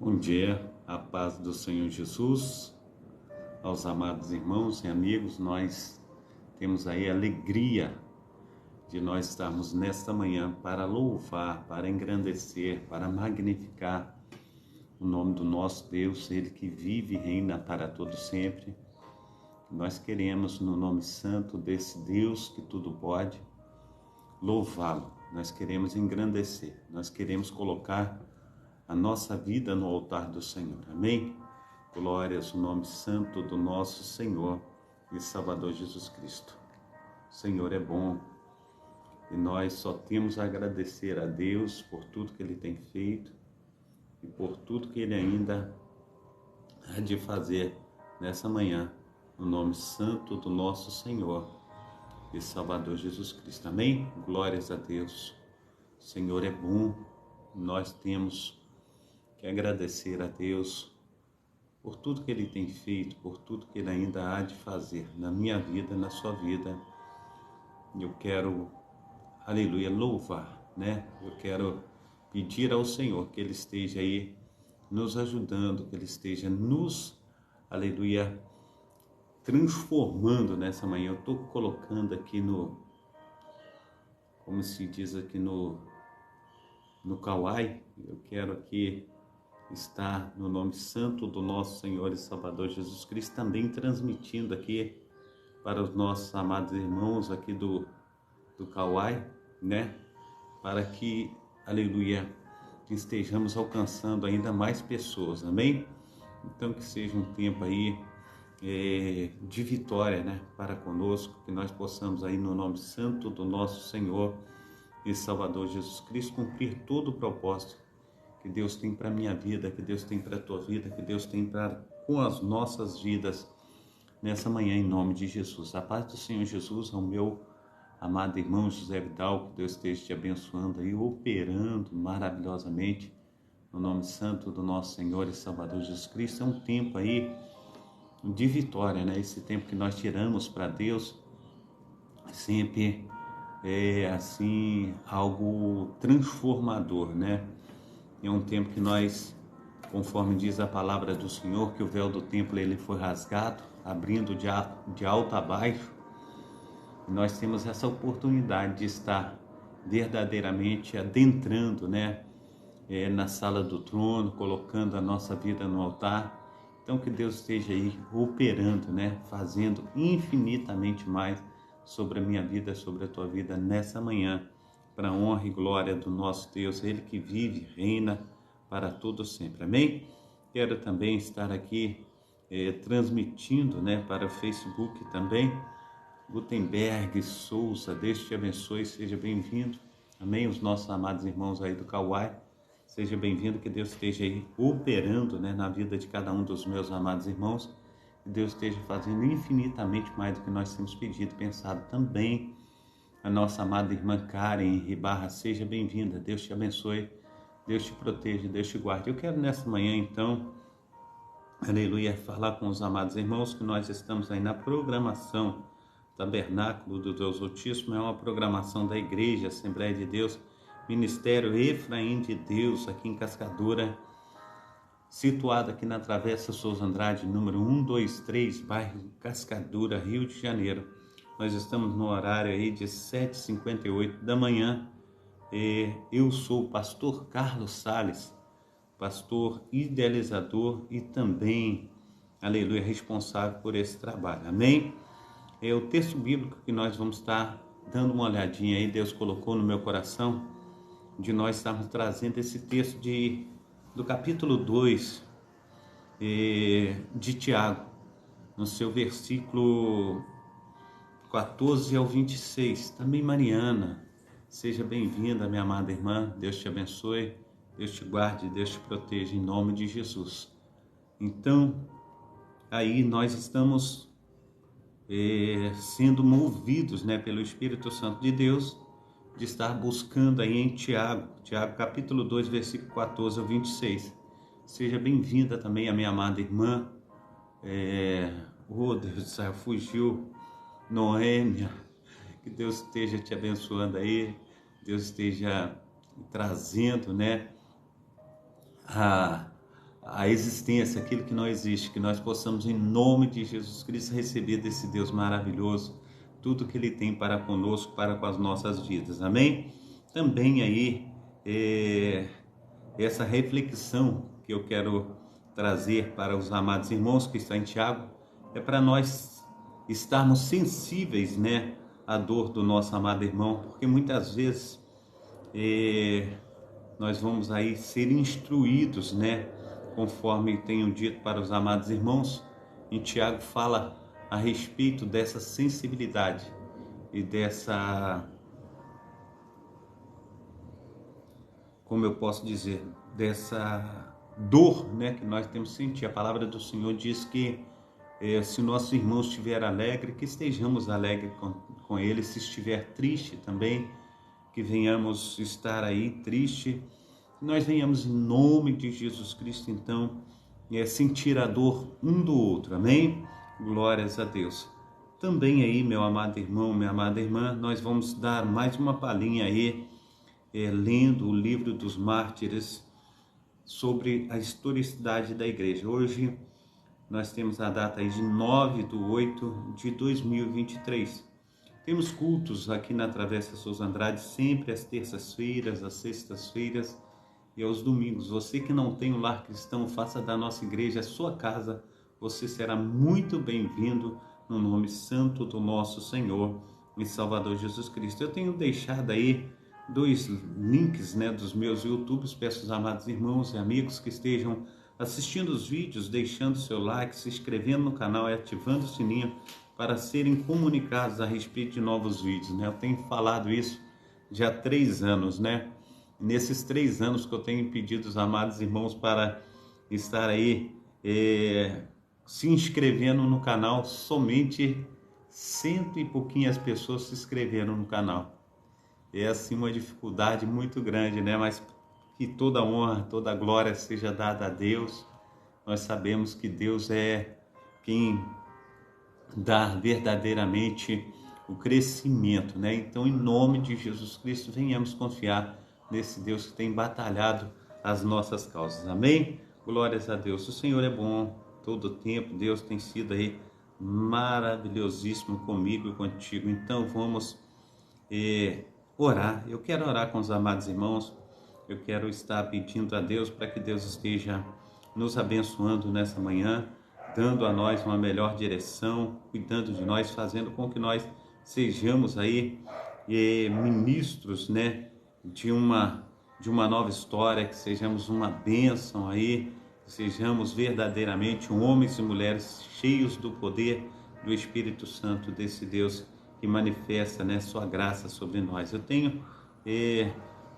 Bom dia, a paz do Senhor Jesus, aos amados irmãos e amigos. Nós temos aí a alegria de nós estarmos nesta manhã para louvar, para engrandecer, para magnificar o nome do nosso Deus, Ele que vive e reina para todo sempre. Nós queremos, no nome santo desse Deus que tudo pode, louvá-lo. Nós queremos engrandecer, nós queremos colocar a nossa vida no altar do Senhor. Amém? Glórias ao nome santo do nosso Senhor e Salvador Jesus Cristo. O Senhor é bom e nós só temos a agradecer a Deus por tudo que Ele tem feito e por tudo que Ele ainda há de fazer nessa manhã, no nome santo do nosso Senhor e Salvador Jesus Cristo. Amém? Glórias a Deus. O Senhor é bom. Nós temos que agradecer a Deus por tudo que Ele tem feito, por tudo que Ele ainda há de fazer na minha vida, na sua vida. Eu quero, aleluia, louvar, né? Eu quero pedir ao Senhor que Ele esteja aí nos ajudando, que Ele esteja nos, aleluia, transformando nessa manhã. Eu estou colocando aqui como se diz aqui no Kauai, eu quero aqui estar no nome santo do nosso Senhor e Salvador Jesus Cristo, também transmitindo aqui para os nossos amados irmãos aqui do Kauai, né? Para que, aleluia, estejamos alcançando ainda mais pessoas, amém? Então que seja um tempo aí de vitória, né? Para conosco, que nós possamos aí no nome santo do nosso Senhor e Salvador Jesus Cristo cumprir todo o propósito que Deus tem para a minha vida, que Deus tem para a tua vida, que Deus tem para com as nossas vidas nessa manhã, em nome de Jesus. A paz do Senhor Jesus ao meu amado irmão José Vidal, que Deus esteja te abençoando aí, operando maravilhosamente no nome santo do nosso Senhor e Salvador Jesus Cristo. É um tempo aí de vitória, né? Esse tempo que nós tiramos para Deus sempre é assim algo transformador, né? É um tempo que nós, conforme diz a palavra do Senhor, que o véu do templo ele foi rasgado, abrindo de alto a baixo. E nós temos essa oportunidade de estar verdadeiramente adentrando, né, na sala do trono, colocando a nossa vida no altar. Então que Deus esteja aí operando, né, fazendo infinitamente mais sobre a minha vida, sobre a tua vida nessa manhã, para a honra e glória do nosso Deus, Ele que vive e reina para todo sempre. Amém? Quero também estar aqui transmitindo, né, para o Facebook também. Gutenberg Souza, Deus te abençoe, seja bem-vindo. Amém? Os nossos amados irmãos aí do Kauai, seja bem-vindo, que Deus esteja aí operando, né, na vida de cada um dos meus amados irmãos. Que Deus esteja fazendo infinitamente mais do que nós temos pedido e pensado também. A nossa amada irmã Karen Ribarra, seja bem-vinda. Deus te abençoe, Deus te proteja, Deus te guarde. Eu quero nessa manhã, então, aleluia, falar com os amados irmãos que nós estamos aí na programação Tabernáculo do Deus Altíssimo. É uma programação da Igreja Assembleia de Deus, Ministério Efraim de Deus, aqui em Cascadura, situado aqui na Travessa Souza Andrade, número 123, bairro Cascadura, Rio de Janeiro. Nós estamos no horário aí de 7h58 da manhã. Eu sou o pastor Carlos Sales, pastor idealizador e também, aleluia, responsável por esse trabalho. Amém? É o texto bíblico que nós vamos estar dando uma olhadinha aí. Deus colocou no meu coração de nós estarmos trazendo esse texto do capítulo 2 de Tiago, no seu versículo 14 ao 26. Também Mariana, seja bem-vinda, minha amada irmã. Deus te abençoe, Deus te guarde, Deus te proteja em nome de Jesus. Então, aí nós estamos sendo movidos, né, pelo Espírito Santo de Deus, de estar buscando aí em Tiago capítulo 2, versículo 14 ao 26. Seja bem-vinda também a minha amada irmã. Oh Deus do céu, fugiu Noêmia. Que Deus esteja te abençoando aí, Deus esteja trazendo, né, a existência, aquilo que não existe, que nós possamos, em nome de Jesus Cristo, receber desse Deus maravilhoso tudo que Ele tem para conosco, para com as nossas vidas, amém? Também aí, essa reflexão que eu quero trazer para os amados irmãos que está em Tiago, é para nós estarmos sensíveis, né, à dor do nosso amado irmão, porque muitas vezes nós vamos aí ser instruídos, né, conforme tenho dito para os amados irmãos. Em Tiago fala a respeito dessa sensibilidade e dessa, como eu posso dizer, dessa dor, né, que nós temos que sentir. A palavra do Senhor diz que se nossos irmãos estiver alegre, que estejamos alegres com ele. Se estiver triste também, que venhamos estar aí triste. Nós venhamos, em nome de Jesus Cristo, então, sentir a dor um do outro, amém? Glórias a Deus. Também aí, meu amado irmão, minha amada irmã, nós vamos dar mais uma palhinha aí, lendo o livro dos mártires, sobre a historicidade da igreja. Hoje nós temos a data aí de 9/8/2023. Temos cultos aqui na Travessa Souza Andrade, sempre às terças-feiras, às sextas-feiras e aos domingos. Você que não tem um lar cristão, faça da nossa igreja a sua casa. Você será muito bem-vindo no nome santo do nosso Senhor e Salvador Jesus Cristo. Eu tenho deixado aí 2 links, né, dos meus YouTubes. Peço aos amados irmãos e amigos que estejam assistindo os vídeos, deixando seu like, se inscrevendo no canal e ativando o sininho para serem comunicados a respeito de novos vídeos, né? Eu tenho falado isso já há 3 anos, né? Nesses 3 anos que eu tenho pedido os amados irmãos para estar aí se inscrevendo no canal, somente 100 e pouquinhas pessoas se inscreveram no canal. É assim uma dificuldade muito grande, né? Mas que toda honra, toda glória seja dada a Deus. Nós sabemos que Deus é quem dá verdadeiramente o crescimento, né? Então, em nome de Jesus Cristo, venhamos confiar nesse Deus que tem batalhado as nossas causas, amém? Glórias a Deus. O Senhor é bom todo o tempo. Deus tem sido aí maravilhosíssimo comigo e contigo. Então, vamos orar. Eu quero orar com os amados irmãos. Eu quero estar pedindo a Deus para que Deus esteja nos abençoando nessa manhã, dando a nós uma melhor direção, cuidando de nós, fazendo com que nós sejamos aí ministros, né, de uma nova história, que sejamos uma bênção aí, que sejamos verdadeiramente homens e mulheres cheios do poder do Espírito Santo, desse Deus que manifesta, né, sua graça sobre nós. Eu tenho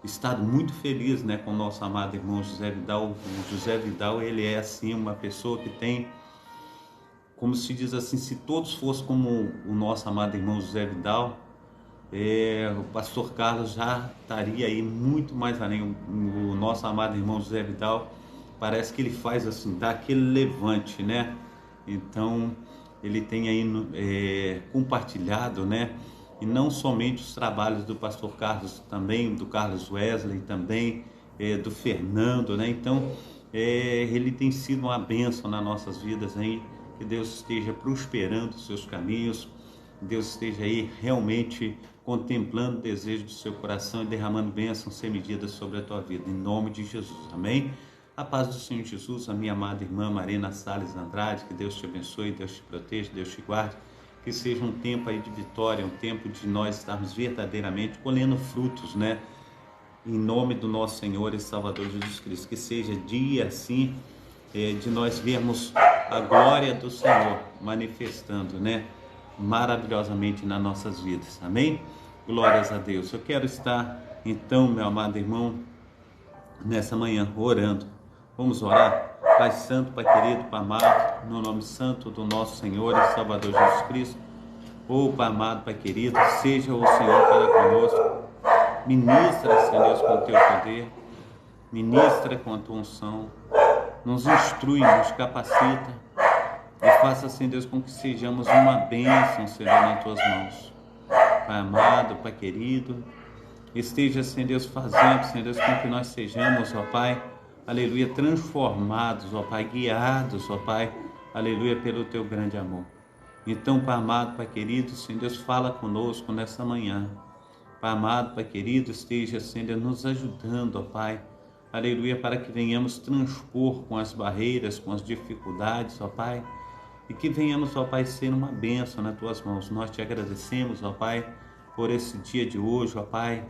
estado muito feliz, né, com o nosso amado irmão José Vidal. O José Vidal, ele é assim uma pessoa que tem, como se diz assim, se todos fossem como o nosso amado irmão José Vidal, o pastor Carlos já estaria aí muito mais além. O nosso amado irmão José Vidal, parece que ele faz assim, dá aquele levante, né? Então, ele tem aí compartilhado, né? E não somente os trabalhos do pastor Carlos, também do Carlos Wesley, também do Fernando, né? Então, ele tem sido uma bênção nas nossas vidas aí. Que Deus esteja prosperando os seus caminhos, Deus esteja aí realmente contemplando o desejo do seu coração e derramando bênçãos sem medida sobre a tua vida, em nome de Jesus, amém? A paz do Senhor Jesus, a minha amada irmã Marina Salles Andrade, que Deus te abençoe, Deus te proteja, Deus te guarde, que seja um tempo aí de vitória, um tempo de nós estarmos verdadeiramente colhendo frutos, né? Em nome do nosso Senhor e Salvador Jesus Cristo, que seja dia assim, de nós vermos a glória do Senhor manifestando, né, maravilhosamente nas nossas vidas, amém? Glórias a Deus. Eu quero estar, então, meu amado irmão, nessa manhã, orando. Vamos orar? Pai Santo, Pai querido, Pai amado, no nome santo do nosso Senhor e Salvador Jesus Cristo, Pai amado, Pai querido, seja o Senhor para conosco, ministra, Senhor Deus, com o teu poder, ministra com a tua unção, nos instrui, nos capacita e faça, Senhor Deus, com que sejamos uma bênção, Senhor, nas tuas mãos. Pai amado, Pai querido, esteja, Senhor Deus, fazendo, Senhor Deus, com que nós sejamos, ó Pai, aleluia, transformados, ó Pai, guiados, ó Pai, aleluia, pelo Teu grande amor. Então, Pai amado, Pai querido, Senhor Deus, fala conosco nessa manhã. Pai amado, Pai querido, esteja, Senhor, nos ajudando, ó Pai, aleluia, para que venhamos transpor com as barreiras, com as dificuldades, ó Pai, e que venhamos, ó Pai, ser uma bênção nas Tuas mãos. Nós Te agradecemos, ó Pai, por esse dia de hoje, ó Pai,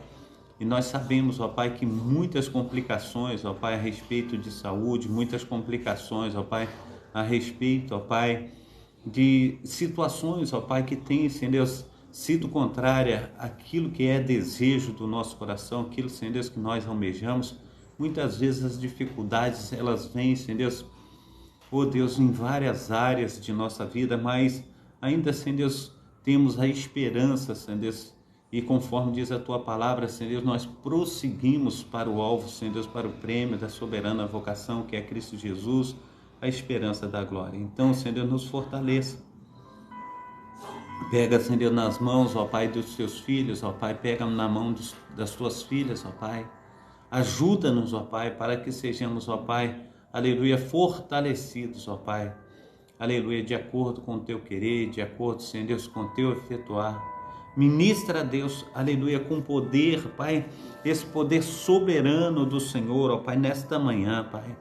e nós sabemos, ó Pai, que muitas complicações, ó Pai, a respeito de saúde, muitas complicações, ó Pai, a respeito, ó Pai, de situações, ó Pai, que tem, Senhor Deus, sido contrária àquilo que é desejo do nosso coração, aquilo, Senhor Deus, que nós almejamos. Muitas vezes as dificuldades, elas vêm, Senhor Deus, oh Deus, em várias áreas de nossa vida, mas ainda, Senhor Deus, temos a esperança, Senhor Deus, e conforme diz a Tua palavra, Senhor Deus, nós prosseguimos para o alvo, Senhor Deus, para o prêmio da soberana vocação, que é Cristo Jesus, a esperança da glória. Então, Senhor Deus, nos fortaleça. Pega, Senhor Deus, nas mãos, ó Pai, dos Teus filhos, ó Pai, pega na mão das Tuas filhas, ó Pai. Ajuda-nos, ó Pai, para que sejamos, ó Pai, aleluia, fortalecidos, ó Pai, aleluia, de acordo com o Teu querer, de acordo, Senhor Deus, com o Teu efetuar. Ministra a Deus, aleluia, com poder, Pai, esse poder soberano do Senhor, ó Pai, nesta manhã, Pai.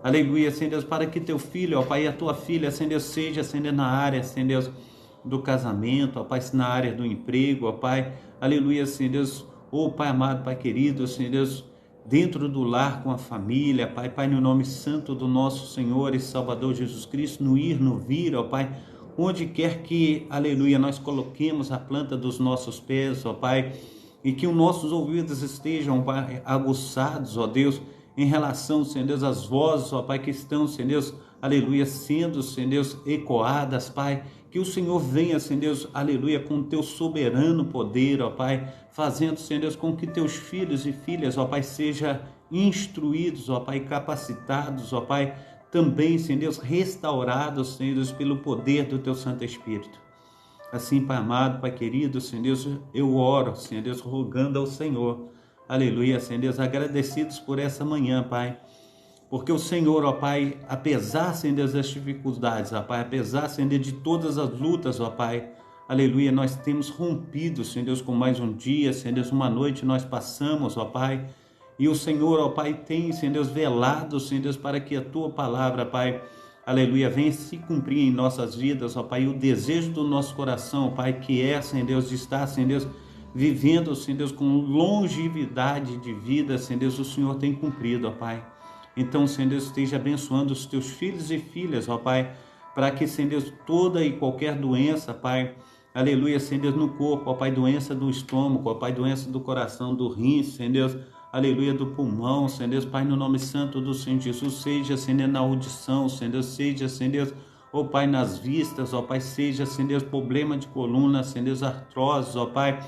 Aleluia, Senhor Deus, para que Teu filho, ó Pai, e a Tua filha, Senhor Deus, seja, Senhor Deus, na área, Senhor Deus, do casamento, ó Pai, na área do emprego, ó Pai, aleluia, Senhor Deus, ó Pai amado, Pai querido, Senhor Deus, dentro do lar com a família, Pai, Pai, no nome santo do nosso Senhor e Salvador Jesus Cristo, no ir, no vir, ó Pai, onde quer que, aleluia, nós coloquemos a planta dos nossos pés, ó Pai, e que os nossos ouvidos estejam, Pai, aguçados, ó Deus, em relação, Senhor Deus, às vozes, ó Pai, que estão, Senhor Deus, aleluia, sendo, Senhor Deus, ecoadas, Pai, que o Senhor venha, Senhor Deus, aleluia, com o Teu soberano poder, ó Pai, fazendo, Senhor Deus, com que Teus filhos e filhas, ó Pai, sejam instruídos, ó Pai, capacitados, ó Pai, também, Senhor Deus, restaurados, Senhor Deus, pelo poder do Teu Santo Espírito. Assim, Pai amado, Pai querido, Senhor Deus, eu oro, Senhor Deus, rogando ao Senhor, aleluia, Senhor Deus, agradecidos por essa manhã, Pai, porque o Senhor, ó Pai, apesar, Senhor Deus, das dificuldades, ó Pai, apesar, Senhor Deus, de todas as lutas, ó Pai, aleluia, nós temos rompido, Senhor Deus, com mais um dia, Senhor Deus, uma noite nós passamos, ó Pai, e o Senhor, ó Pai, tem, Senhor Deus, velado, Senhor Deus, para que a Tua palavra, Pai, aleluia, venha se cumprir em nossas vidas, ó Pai, e o desejo do nosso coração, ó Pai, que é, Senhor Deus, de estar, Senhor Deus, vivendo, Senhor Deus, com longevidade de vida, Senhor Deus, o Senhor tem cumprido, ó Pai. Então, Senhor Deus, esteja abençoando os Teus filhos e filhas, ó Pai, para que, Senhor Deus, toda e qualquer doença, Pai, aleluia, Senhor Deus, no corpo, ó Pai, doença do estômago, ó Pai, doença do coração, do rim, Senhor Deus, aleluia, do pulmão, Senhor Deus, Pai, no nome santo do Senhor Jesus, seja, Senhor Deus, na audição, Senhor Deus, seja, Senhor Deus, ó Pai, nas vistas, ó Pai, seja, Senhor Deus, problema de coluna, Senhor Deus, artrose, ó Pai,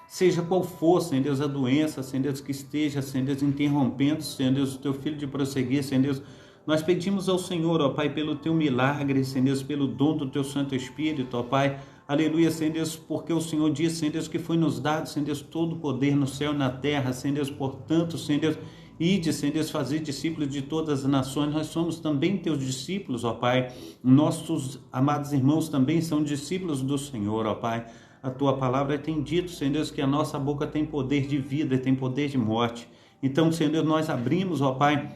seja qual for, Senhor Deus, a doença, Senhor Deus, que esteja, Senhor Deus, interrompendo, Senhor Deus, o Teu filho de prosseguir, Senhor Deus, nós pedimos ao Senhor, ó Pai, pelo Teu milagre, Senhor Deus, pelo dom do Teu Santo Espírito, ó Pai, aleluia, Senhor Deus, porque o Senhor disse, Senhor Deus, que foi nos dado, Senhor Deus, todo o poder no céu e na terra, Senhor Deus, portanto, Senhor Deus, ide, Senhor Deus, fazer discípulos de todas as nações, nós somos também Teus discípulos, ó Pai, nossos amados irmãos também são discípulos do Senhor, ó Pai, a Tua palavra tem dito, Senhor Deus, que a nossa boca tem poder de vida e tem poder de morte, então, Senhor Deus, nós abrimos, ó Pai,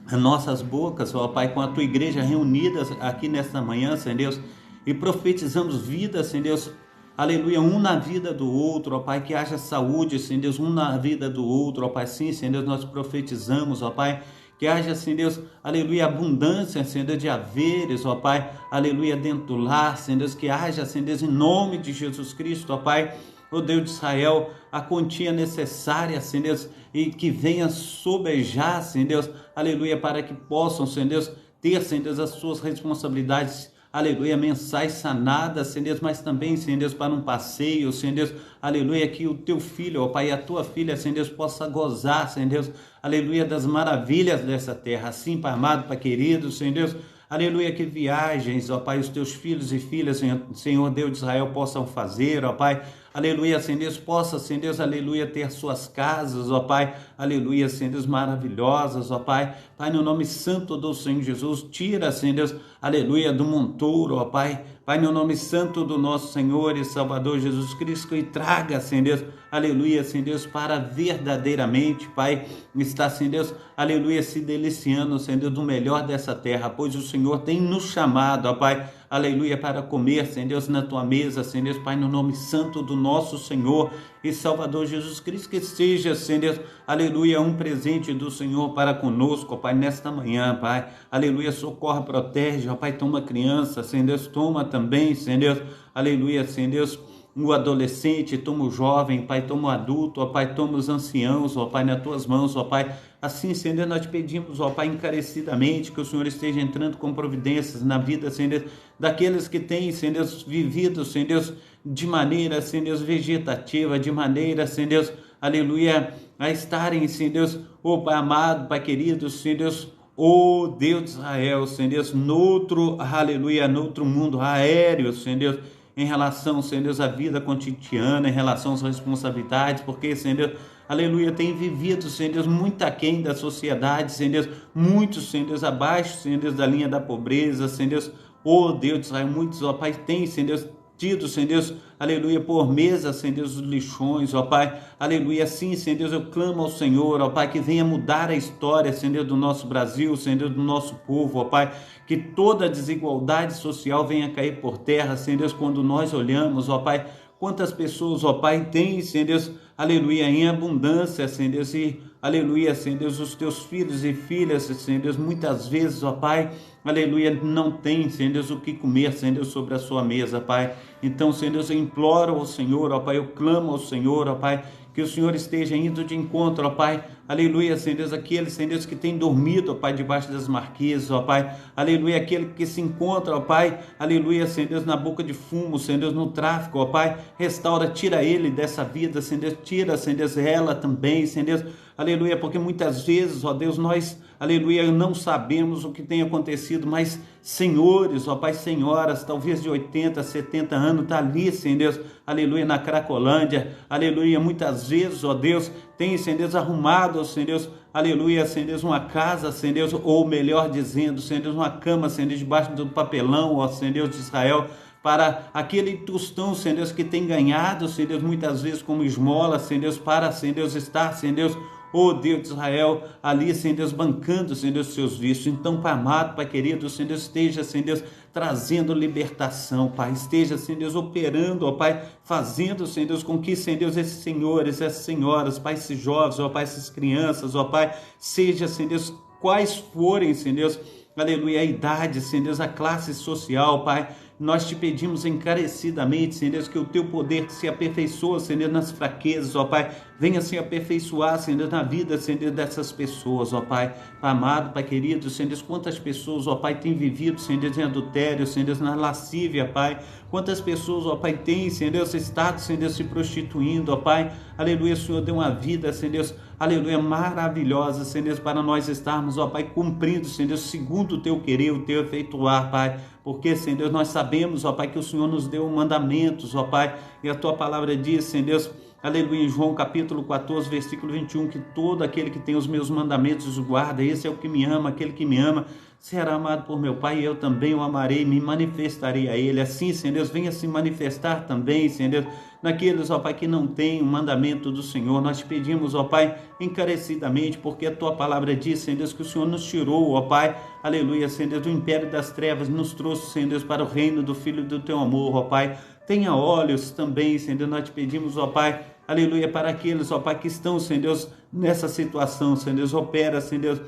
as nossas bocas, ó Pai, com a Tua igreja reunidas aqui nesta manhã, Senhor Deus, e profetizamos vida, Senhor Deus, aleluia, um na vida do outro, ó Pai, que haja saúde, Senhor Deus, um na vida do outro, ó Pai, sim, Senhor Deus, nós profetizamos, ó Pai, que haja, Senhor Deus, aleluia, abundância, Senhor Deus, de haveres, ó Pai, aleluia, dentro do lar, Senhor Deus, que haja, Senhor Deus, em nome de Jesus Cristo, ó Pai, ó Deus de Israel, a quantia necessária, Senhor Deus, e que venha sobejar, Senhor Deus, aleluia, para que possam, Senhor Deus, ter, Senhor Deus, as suas responsabilidades, aleluia, mensais sanadas, Senhor Deus, mas também, Senhor Deus, para um passeio, Senhor Deus, aleluia, que o Teu filho, ó Pai, e a Tua filha, Senhor Deus, possa gozar, Senhor Deus, aleluia, das maravilhas dessa terra, assim, Pai amado, Pai querido, Senhor Deus, aleluia, que viagens, ó Pai, os teus filhos e filhas, Senhor Deus de Israel, possam fazer, ó Pai, aleluia, Senhor Deus, possa, Senhor Deus, aleluia, ter suas casas, ó Pai, aleluia, Senhor Deus, maravilhosas, ó Pai, Pai, no nome santo do Senhor Jesus, tira, Senhor Deus, aleluia, do monturo, ó Pai, Pai, no nome santo do nosso Senhor e Salvador Jesus Cristo, e traga, Senhor Deus, aleluia, Senhor Deus, para verdadeiramente, Pai, está, Senhor Deus, aleluia, se deliciando, Senhor Deus, do melhor dessa terra, pois o Senhor tem nos chamado, ó Pai, aleluia, para comer, Senhor Deus, na tua mesa, Senhor Deus, Pai, no nome santo do nosso Senhor e Salvador Jesus Cristo, que seja, Senhor Deus, aleluia, um presente do Senhor para conosco, ó Pai, nesta manhã, Pai, aleluia, socorra, protege, ó Pai, toma criança, Senhor Deus, toma também, Senhor Deus, aleluia, Senhor Deus, o adolescente, toma o jovem, Pai, toma o adulto, ó Pai, toma os anciãos, ó Pai, nas tuas mãos, ó Pai, assim, Senhor Deus, nós te pedimos, ó Pai, encarecidamente, que o Senhor esteja entrando com providências na vida, Senhor Deus, daqueles que têm, Senhor Deus, vivido, Senhor Deus, de maneira, Senhor Deus, vegetativa, de maneira, Senhor Deus, aleluia, a estarem, Senhor Deus, ó Pai amado, Pai querido, Senhor Deus, ó Deus de Israel, Senhor Deus, noutro, aleluia, noutro mundo aéreo, Senhor Deus, em relação, Senhor Deus, à vida cotidiana, em relação às responsabilidades, porque, Senhor Deus, aleluia, tem vivido, Senhor Deus, muito aquém da sociedade, Senhor Deus, muitos, Senhor Deus, abaixo, Senhor Deus, da linha da pobreza, Senhor Deus, oh Deus de Israel, muitos, ó Pai, tem, Senhor Deus, tido, Senhor Deus, aleluia, por mesa, Senhor Deus, os lixões, ó Pai, aleluia, assim, Senhor Deus, eu clamo ao Senhor, ó Pai, que venha mudar a história, Senhor Deus, do nosso Brasil, Senhor Deus, do nosso povo, ó Pai, que toda a desigualdade social venha cair por terra, Senhor Deus, quando nós olhamos, ó Pai, quantas pessoas, ó Pai, têm, Senhor Deus, aleluia, em abundância, Senhor Deus, e aleluia, Senhor Deus, os teus filhos e filhas, Senhor Deus, muitas vezes, ó Pai, aleluia, não tem, Senhor Deus, o que comer, Senhor Deus, sobre a sua mesa, Pai. Então, Senhor Deus, eu imploro ao Senhor, ó Pai, eu clamo ao Senhor, ó Pai, que o Senhor esteja indo de encontro, ó Pai, aleluia, Senhor Deus, aqueles, Senhor Deus, que tem dormido, ó Pai, debaixo das marquises, ó Pai, aleluia, aquele que se encontra, ó Pai, aleluia, Senhor Deus, na boca de fumo, Senhor Deus, no tráfico, ó Pai, restaura, tira ele dessa vida, Senhor Deus, tira, Senhor Deus, ela também, Senhor Deus, aleluia, porque muitas vezes, ó Deus, nós, aleluia, não sabemos o que tem acontecido, mas senhores, ó Pai, senhoras, talvez de 80, 70 anos, está ali, Senhor Deus, aleluia, na Cracolândia, aleluia, muitas vezes, ó Deus, tem, Senhor Deus, arrumado, Senhor Deus, aleluia, Senhor Deus, uma casa, Senhor Deus, ou melhor dizendo, Senhor Deus, uma cama, Senhor Deus, debaixo do papelão, ó Senhor Deus de Israel, para aquele tostão, Senhor Deus, que tem ganhado, Senhor Deus, muitas vezes como esmola, Senhor Deus, para, Senhor Deus, estar, Senhor Deus, oh Deus de Israel, ali, Senhor Deus, bancando, Senhor Deus, seus vícios. Então, Pai amado, Pai querido, Senhor Deus, esteja, Senhor Deus, trazendo libertação, Pai, esteja, Senhor Deus, operando, ó Pai, fazendo, Senhor Deus, com que, Senhor Deus, esses senhores, essas senhoras, Pai, esses jovens, ó Pai, essas crianças, ó Pai, seja, Senhor Deus, quais forem, Senhor Deus, aleluia, a idade, Senhor Deus, a classe social, Pai, nós te pedimos encarecidamente, Senhor Deus, que o teu poder se aperfeiçoe, Senhor Deus, nas fraquezas, ó Pai, venha se aperfeiçoar, Senhor Deus, na vida, Senhor Deus, dessas pessoas, ó Pai, Pai amado, Pai querido, Senhor Deus, quantas pessoas, ó Pai, têm vivido, Senhor Deus, em adultério, Senhor Deus, na lascívia, Pai, quantas pessoas, ó Pai, têm, Senhor Deus, estado, Senhor Deus, se prostituindo, ó Pai, aleluia, o Senhor deu uma vida, Senhor Deus, aleluia, maravilhosa, Senhor Deus, para nós estarmos, ó Pai, cumprindo, Senhor Deus, segundo o teu querer, o teu efetuar, Pai, porque, Senhor Deus, nós sabemos, ó Pai, que o Senhor nos deu mandamentos, ó Pai, e a tua palavra diz, Senhor Deus, aleluia, em João capítulo 14, versículo 21, que todo aquele que tem os meus mandamentos os guarda, esse é o que me ama, aquele que me ama será amado por meu Pai, e eu também o amarei, me manifestarei a ele. Assim, Senhor Deus, venha se manifestar também, Senhor Deus, naqueles, ó Pai, que não têm o mandamento do Senhor. Nós te pedimos, ó Pai, encarecidamente, porque a tua palavra diz, Senhor Deus, que o Senhor nos tirou, ó Pai, aleluia, Senhor Deus, do império das trevas, nos trouxe, Senhor Deus, para o reino do Filho do teu amor, ó Pai. Tenha olhos também, Senhor Deus, nós te pedimos, ó Pai, aleluia, para aqueles, ó Pai, que estão, Senhor Deus, nessa situação, Senhor Deus, opera, Senhor Deus,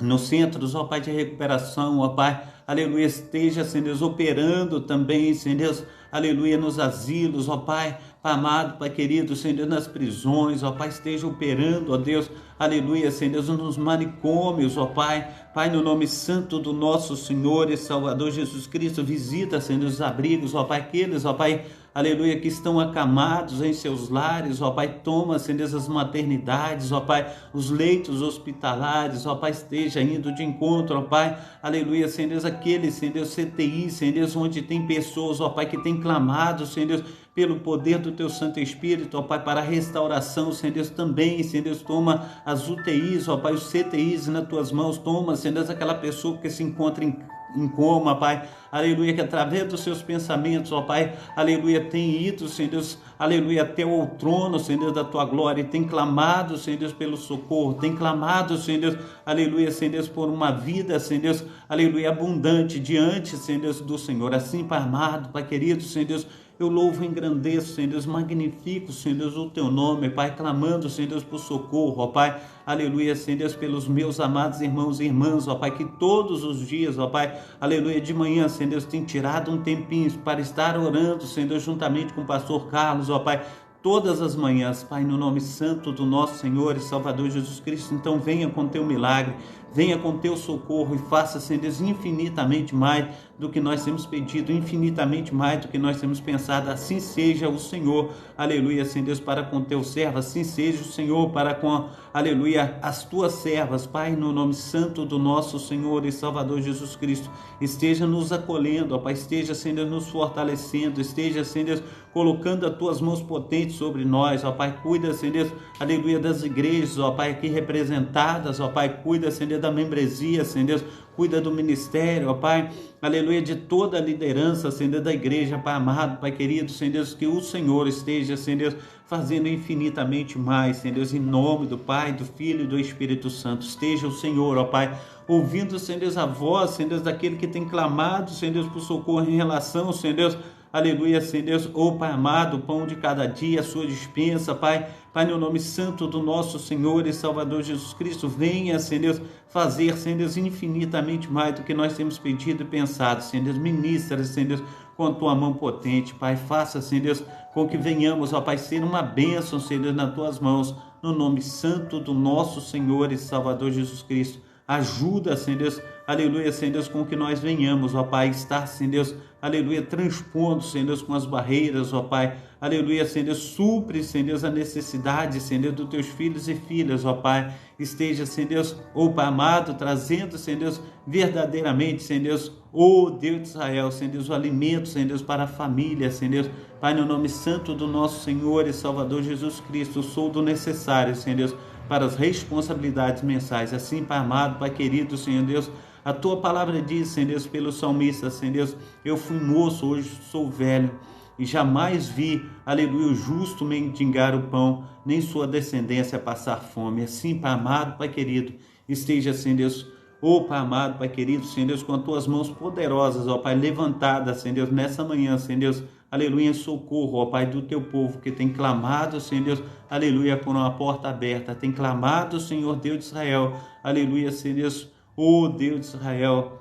nos centros, ó Pai, de recuperação, ó Pai, aleluia, esteja, Senhor Deus, operando também, Senhor Deus, aleluia, nos asilos, ó Pai, Pai amado, Pai querido, Senhor Deus, nas prisões, ó Pai, esteja operando, ó Deus, aleluia, Senhor Deus, nos manicômios, ó Pai, Pai, no nome santo do nosso Senhor e Salvador Jesus Cristo, visita, Senhor Deus, os abrigos, ó Pai, aqueles, ó Pai, aleluia, que estão acamados em seus lares, ó Pai, toma, Senhor, as maternidades, ó Pai, os leitos hospitalares, ó Pai, esteja indo de encontro, ó Pai, aleluia, Senhor, aqueles, Senhor, CTI, Senhor, onde tem pessoas, ó Pai, que tem clamado, Senhor, pelo poder do Teu Santo Espírito, ó Pai, para a restauração, Senhor, também, Senhor, toma as UTIs, ó Pai, os CTIs nas Tuas mãos, toma, Senhor, aquela pessoa que se encontra em coma, Pai, aleluia, que através dos seus pensamentos, ó Pai, aleluia, tem ido, Senhor, aleluia, até o trono, Senhor, da Tua glória, e tem clamado, Senhor, pelo socorro, tem clamado, Senhor, aleluia, Senhor, por uma vida, Senhor, aleluia, abundante diante, Senhor, do Senhor, assim, Pai amado, Pai querido, Senhor, eu louvo e engrandeço, Senhor, magnifico, Senhor, o Teu nome, Pai, clamando, Senhor, por socorro, ó Pai, aleluia, Senhor, pelos meus amados irmãos e irmãs, ó Pai, que todos os dias, ó Pai, aleluia, de manhã, Senhor, tem tirado um tempinho para estar orando, Senhor, juntamente com o pastor Carlos, ó Pai, todas as manhãs, Pai, no nome santo do nosso Senhor e Salvador Jesus Cristo. Então venha com Teu milagre, venha com Teu socorro e faça, Senhor, infinitamente mais do que nós temos pedido, infinitamente mais do que nós temos pensado. Assim seja o Senhor, aleluia, Senhor, para com Teu servo, assim seja o Senhor para com, aleluia, as Tuas servas, Pai, no nome santo do nosso Senhor e Salvador Jesus Cristo. Esteja nos acolhendo, ó Pai, esteja, Senhor, nos fortalecendo, esteja, Senhor, colocando as Tuas mãos potentes sobre nós, ó Pai, cuida, Senhor, aleluia, das igrejas, ó Pai, aqui representadas, ó Pai, cuida, Senhor, da membresia, Senhor, cuida do ministério, ó Pai, aleluia, de toda a liderança, Senhor, da igreja, Pai amado, Pai querido, Senhor, que o Senhor esteja, Senhor, fazendo infinitamente mais, Senhor, em nome do Pai, do Filho e do Espírito Santo. Esteja o Senhor, ó Pai, ouvindo, Senhor, a voz, Senhor, daquele que tem clamado, Senhor, por socorro em relação, Senhor, aleluia, Senhor, ó Pai amado, o pão de cada dia, a sua dispensa, Pai, Pai, no nome santo do nosso Senhor e Salvador Jesus Cristo, venha, Senhor, fazer, Senhor, infinitamente mais do que nós temos pedido e pensado, Senhor, ministra, Senhor, com a Tua mão potente, Pai, faça, Senhor, com que venhamos, ó Pai, ser uma bênção, Senhor, nas Tuas mãos, no nome santo do nosso Senhor e Salvador Jesus Cristo. Ajuda, Senhor, aleluia, Senhor, com que nós venhamos, ó Pai, estar, Senhor, aleluia, transpondo, Senhor, com as barreiras, ó Pai, aleluia, Senhor, supre, Senhor, a necessidade, Senhor, dos Teus filhos e filhas, ó Pai, esteja, Senhor, ó Pai amado, trazendo, Senhor, verdadeiramente, Senhor, ó Deus de Israel, Senhor, o alimento, Senhor, para a família, Senhor, Pai, no nome santo do nosso Senhor e Salvador Jesus Cristo, o soldo necessário, Senhor, para as responsabilidades mensais. Assim, Pai amado, Pai querido, Senhor Deus, a Tua palavra diz, Senhor Deus, pelo salmista, Senhor Deus, eu fui moço, hoje sou velho, e jamais vi, aleluia, o justo mendigar o pão, nem sua descendência passar fome. Assim, Pai amado, Pai querido, esteja, Senhor Deus, ó Pai amado, Pai querido, Senhor Deus, com as Tuas mãos poderosas, ó Pai, levantadas, Senhor Deus, nessa manhã, Senhor Deus, aleluia, em socorro, ó Pai, do Teu povo que tem clamado, Senhor Deus, aleluia, por uma porta aberta, tem clamado, Senhor Deus de Israel, aleluia, Senhor Deus, ó Deus de Israel,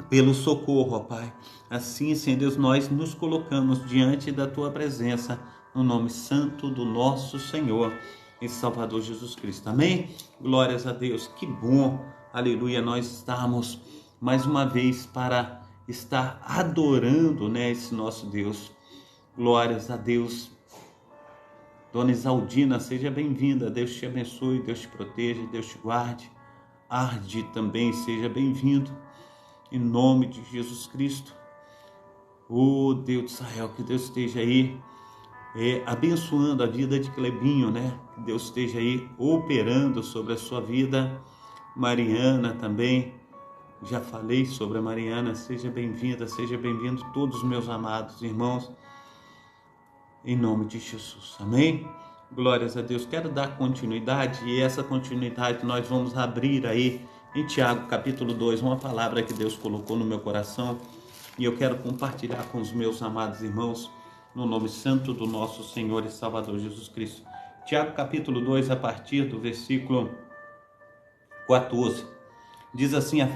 pelo socorro, ó Pai. Assim, Senhor Deus, nós nos colocamos diante da Tua presença, no nome santo do nosso Senhor e Salvador Jesus Cristo. Amém? Glórias a Deus, que bom, aleluia, nós estamos mais uma vez para estar adorando, né, esse nosso Deus. Glórias a Deus. Dona Isaldina, seja bem-vinda, Deus te abençoe, Deus te proteja, Deus te guarde. Arde também, seja bem-vindo, em nome de Jesus Cristo. Oh Deus de Israel, que Deus esteja aí abençoando a vida de Clebinho, né? Que Deus esteja aí operando sobre a sua vida. Mariana também, já falei sobre a Mariana, seja bem-vinda, seja bem-vindo todos os meus amados irmãos, em nome de Jesus, amém? Glórias a Deus. Quero dar continuidade, e essa continuidade nós vamos abrir aí em Tiago capítulo 2, uma palavra que Deus colocou no meu coração, e eu quero compartilhar com os meus amados irmãos, no nome santo do nosso Senhor e Salvador Jesus Cristo. Tiago capítulo 2, a partir do versículo 14, diz assim: a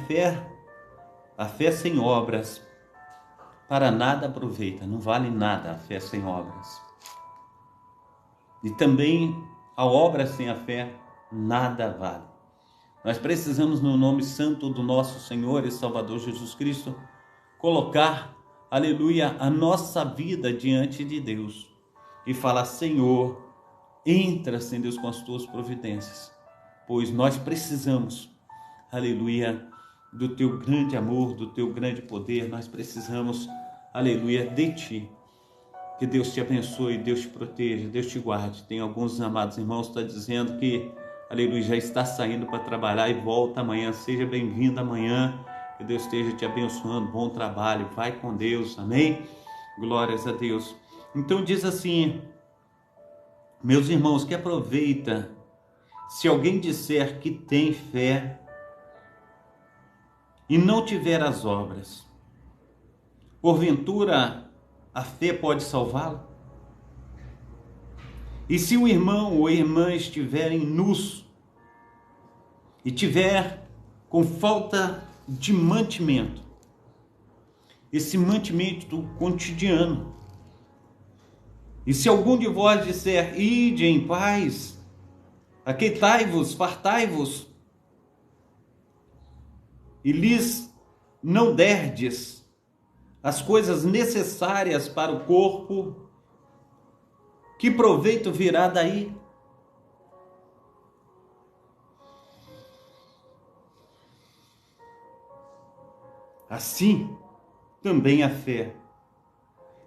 fé sem obras para nada aproveita, não vale nada a fé sem obras. E também a obra sem a fé nada vale. Nós precisamos, no nome santo do nosso Senhor e Salvador Jesus Cristo, colocar aleluia, a nossa vida diante de Deus e falar: Senhor, entra, Senhor Deus, com as tuas providências, pois nós precisamos, aleluia, do teu grande amor, do teu grande poder. Nós precisamos, aleluia, de ti. Que Deus te abençoe, Deus te proteja, Deus te guarde. Tem alguns amados irmãos que estão dizendo que, aleluia, já está saindo para trabalhar e volta amanhã. Seja bem-vindo amanhã. Que Deus esteja te abençoando. Bom trabalho. Vai com Deus. Amém? Glórias a Deus. Então diz assim, meus irmãos, que aproveita se alguém disser que tem fé e não tiver as obras. Porventura, a fé pode salvá-lo? E se o irmão ou a irmã estiverem nus e tiver com falta de mantimento, esse mantimento cotidiano, e se algum de vós disser: ide em paz, aqueitai-vos, fartai-vos, e lhes não derdes as coisas necessárias para o corpo, que proveito virá daí? Assim também a fé,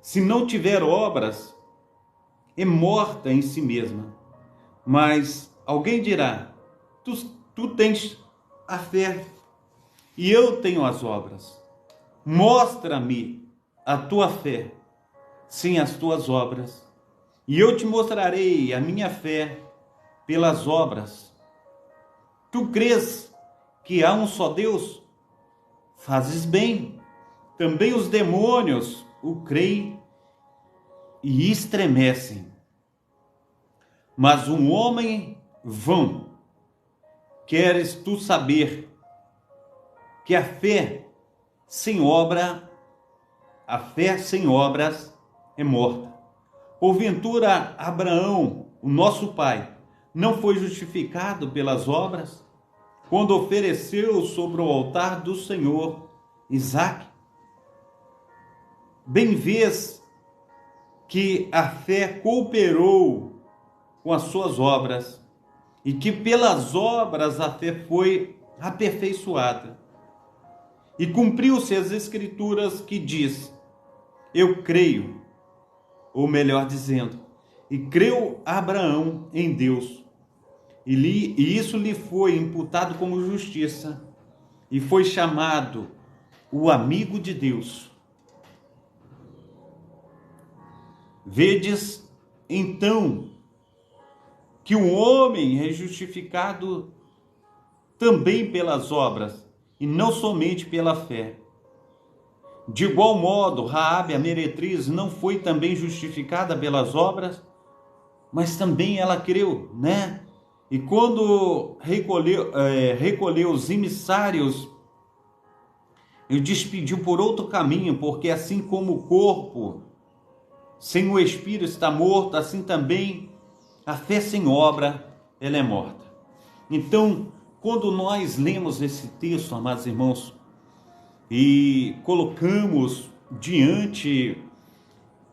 se não tiver obras, é morta em si mesma. Mas alguém dirá: tu tens a fé e eu tenho as obras. Mostra-me a tua fé sem as tuas obras, e eu te mostrarei a minha fé pelas obras. Tu crês que há um só Deus? Fazes bem. Também os demônios o creem e estremecem. Mas um homem vão, queres tu saber que a fé sem obras é morta. Porventura, Abraão, o nosso pai, não foi justificado pelas obras, quando ofereceu sobre o altar do Senhor Isaque? Bem vês que a fé cooperou com as suas obras, e que pelas obras a fé foi aperfeiçoada. E cumpriu-se as Escrituras que diz: eu creio, ou melhor dizendo, e creu Abraão em Deus, e isso lhe foi imputado como justiça, e foi chamado o amigo de Deus. Vedes, então, que o homem é justificado também pelas obras, e não somente pela fé. De igual modo, Raabe, a meretriz, não foi também justificada pelas obras, mas também ela creu, né? E quando recolheu os emissários, ele despediu por outro caminho, porque assim como o corpo sem o espírito está morto, assim também a fé sem obra, ela é morta. Então, quando nós lemos esse texto, amados irmãos, e colocamos diante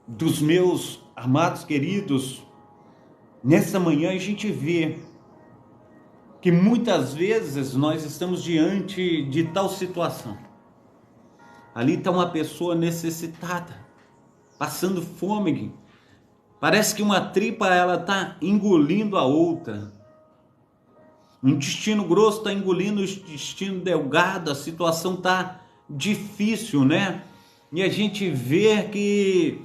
dos meus amados queridos, nessa manhã a gente vê que muitas vezes nós estamos diante de tal situação. Ali está uma pessoa necessitada, passando fome. Parece que uma tripa ela está engolindo a outra. O intestino grosso está engolindo o intestino delgado, a situação está difícil, né? E a gente vê que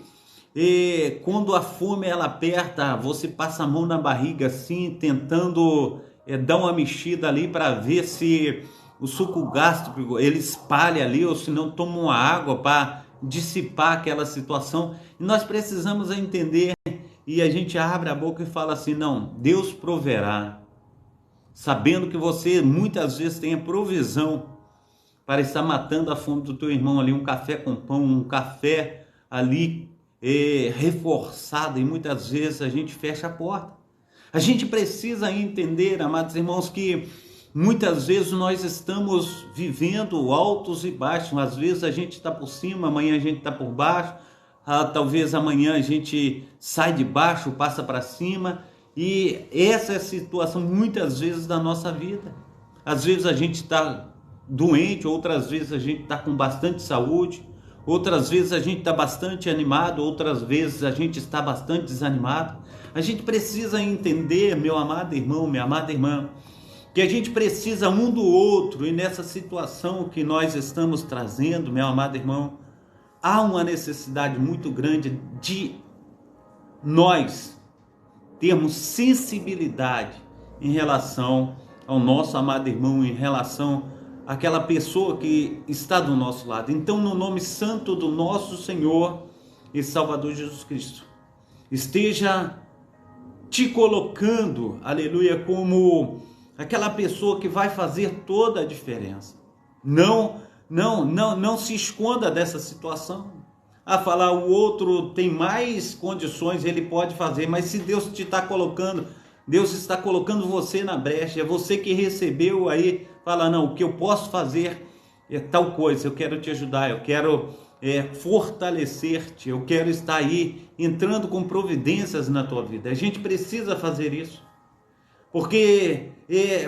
quando a fome ela aperta, você passa a mão na barriga assim, tentando dar uma mexida ali para ver se o suco gástrico ele espalha ali, ou se não toma uma água para dissipar aquela situação. E nós precisamos entender, e a gente abre a boca e fala assim: não, Deus proverá, sabendo que você muitas vezes tem a provisão para estar matando a fome do teu irmão ali, um café com pão, um café ali reforçado, e muitas vezes a gente fecha a porta. A gente precisa entender, amados irmãos, que Muitas vezes nós estamos vivendo altos e baixos, às vezes a gente está por cima, amanhã a gente está por baixo, talvez amanhã a gente sai de baixo, passa para cima, e essa é a situação muitas vezes da nossa vida. Às vezes a gente está doente, outras vezes a gente está com bastante saúde, outras vezes a gente está bastante animado, outras vezes a gente está bastante desanimado. A gente precisa entender, meu amado irmão, minha amada irmã, que a gente precisa um do outro, e nessa situação que nós estamos trazendo, meu amado irmão, há uma necessidade muito grande de nós termos sensibilidade em relação ao nosso amado irmão, em relação àquela pessoa que está do nosso lado. Então, no nome santo do nosso Senhor e Salvador Jesus Cristo, esteja te colocando, aleluia, como aquela pessoa que vai fazer toda a diferença. Não se esconda dessa situação. A falar, o outro tem mais condições, ele pode fazer, mas se Deus te está colocando, Deus está colocando você na brecha, é você que recebeu aí, fala, não, o que eu posso fazer é tal coisa, eu quero te ajudar, eu quero fortalecer-te, eu quero estar aí entrando com providências na tua vida. A gente precisa fazer isso, porque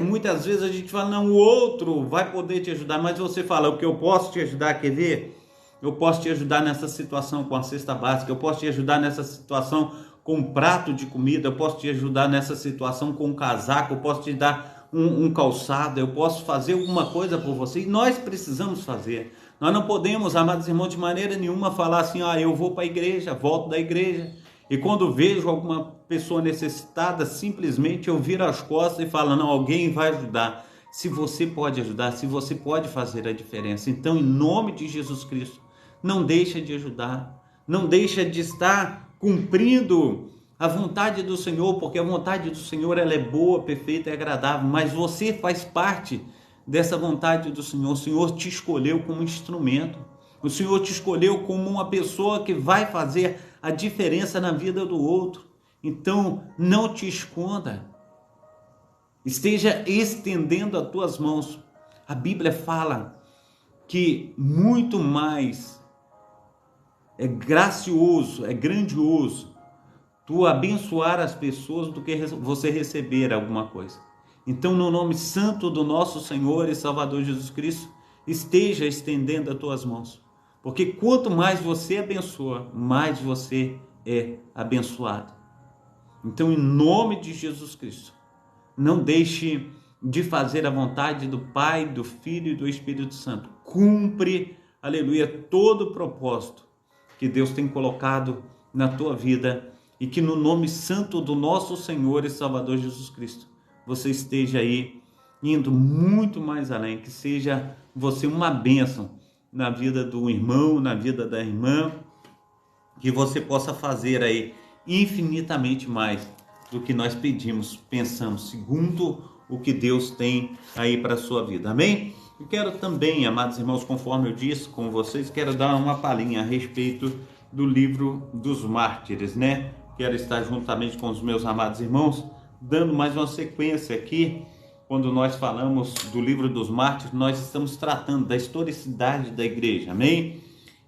muitas vezes a gente fala, não, o outro vai poder te ajudar, mas você fala, o que eu posso te ajudar, quer ver? Eu posso te ajudar nessa situação com a cesta básica, eu posso te ajudar nessa situação com um prato de comida, eu posso te ajudar nessa situação com um casaco, eu posso te dar um calçado, eu posso fazer alguma coisa por você, e nós precisamos fazer. Nós não podemos, amados irmãos, de maneira nenhuma falar assim, eu vou para a igreja, volto da igreja, e quando vejo alguma pessoa necessitada, simplesmente eu viro as costas e falo, não, alguém vai ajudar. Se você pode ajudar, se você pode fazer a diferença, então em nome de Jesus Cristo, não deixa de ajudar, não deixa de estar cumprindo a vontade do Senhor, porque a vontade do Senhor ela é boa, perfeita e agradável, mas você faz parte dessa vontade do Senhor. O Senhor te escolheu como instrumento, o Senhor te escolheu como uma pessoa que vai fazer a diferença na vida do outro. Então não te esconda, esteja estendendo as tuas mãos. A Bíblia fala que muito mais é gracioso, é grandioso tu abençoar as pessoas do que você receber alguma coisa. Então, no nome santo do nosso Senhor e Salvador Jesus Cristo, esteja estendendo as tuas mãos. Porque quanto mais você abençoa, mais você é abençoado. Então, em nome de Jesus Cristo, não deixe de fazer a vontade do Pai, do Filho e do Espírito Santo. Cumpre, aleluia, todo o propósito que Deus tem colocado na tua vida, e que no nome santo do nosso Senhor e Salvador Jesus Cristo, você esteja aí indo muito mais além, que seja você uma bênção na vida do irmão, na vida da irmã, que você possa fazer aí infinitamente mais do que nós pedimos, pensamos, segundo o que Deus tem aí para a sua vida, amém? Eu quero também, amados irmãos, conforme eu disse com vocês, quero dar uma palhinha a respeito do livro dos mártires, né? Quero estar juntamente com os meus amados irmãos, dando mais uma sequência aqui. Quando nós falamos do livro dos mártires, nós estamos tratando da historicidade da igreja, amém?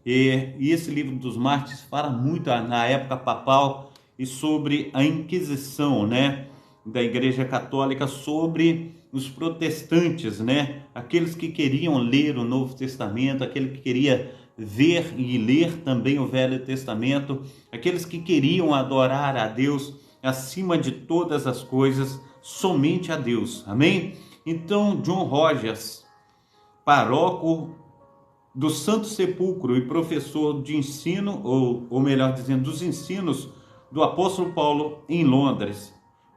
E esse livro dos mártires fala muito na época papal e sobre a Inquisição, né? Da Igreja Católica, sobre os protestantes, né? Aqueles que queriam ler o Novo Testamento, aquele que queria ver e ler também o Velho Testamento, aqueles que queriam adorar a Deus acima de todas as coisas, somente a Deus, amém? Então, John Rogers, pároco do Santo Sepulcro e professor de ensino, ou melhor dizendo, dos ensinos do apóstolo Paulo em Londres,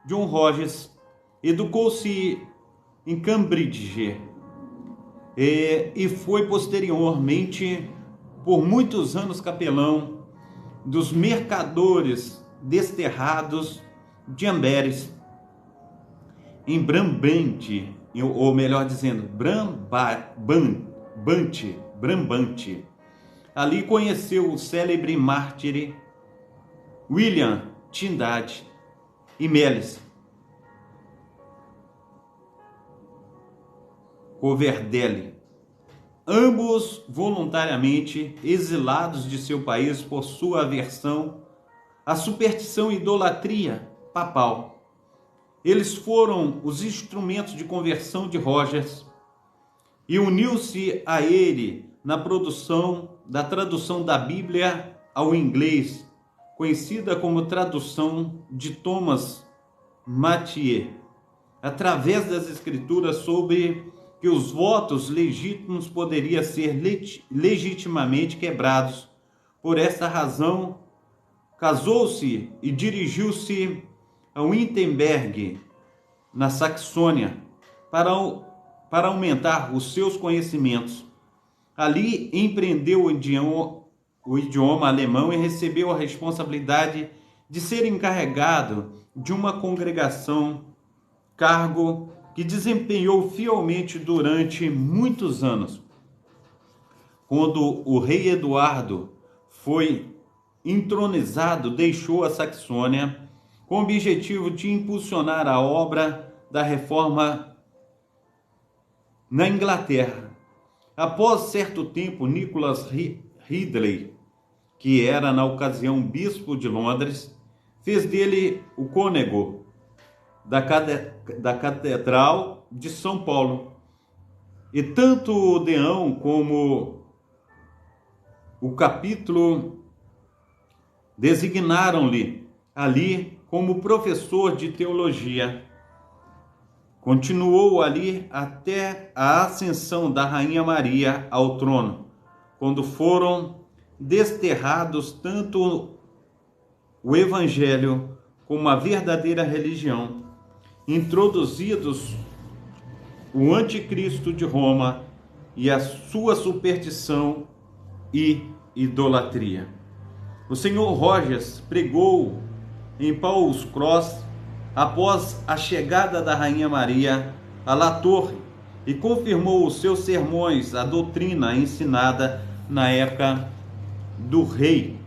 John Rogers educou-se em Cambridge e foi posteriormente por muitos anos capelão dos mercadores desterrados de Amberes em Brabante, ou melhor dizendo, Brabante. Ali conheceu o célebre mártir William Tyndale e Melis. Coverdale, ambos voluntariamente exilados de seu país por sua aversão à superstição e idolatria papal. Eles foram os instrumentos de conversão de Rogers e uniu-se a ele na produção da tradução da Bíblia ao inglês, conhecida como tradução de Thomas Mathieu, através das escrituras sobre que os votos legítimos poderiam ser legitimamente quebrados. Por essa razão, casou-se e dirigiu-se a Wittenberg, na Saxônia, para aumentar os seus conhecimentos. Ali empreendeu o idioma alemão e recebeu a responsabilidade de ser encarregado de uma congregação, cargo que desempenhou fielmente durante muitos anos. Quando o rei Eduardo foi entronizado, deixou a Saxônia com o objetivo de impulsionar a obra da reforma na Inglaterra. Após certo tempo, Nicholas Ridley, que era na ocasião bispo de Londres, fez dele o cônego da Catedral de São Paulo. E tanto o deão como o capítulo designaram-lhe ali como professor de teologia. Continuou ali até a ascensão da Rainha Maria ao trono, quando foram desterrados tanto o Evangelho como a verdadeira religião, introduzidos o anticristo de Roma e a sua superstição e idolatria. O Sr. Rogers pregou em Paul's Cross após a chegada da Rainha Maria à La Torre e confirmou os seus sermões, a doutrina ensinada na época do rei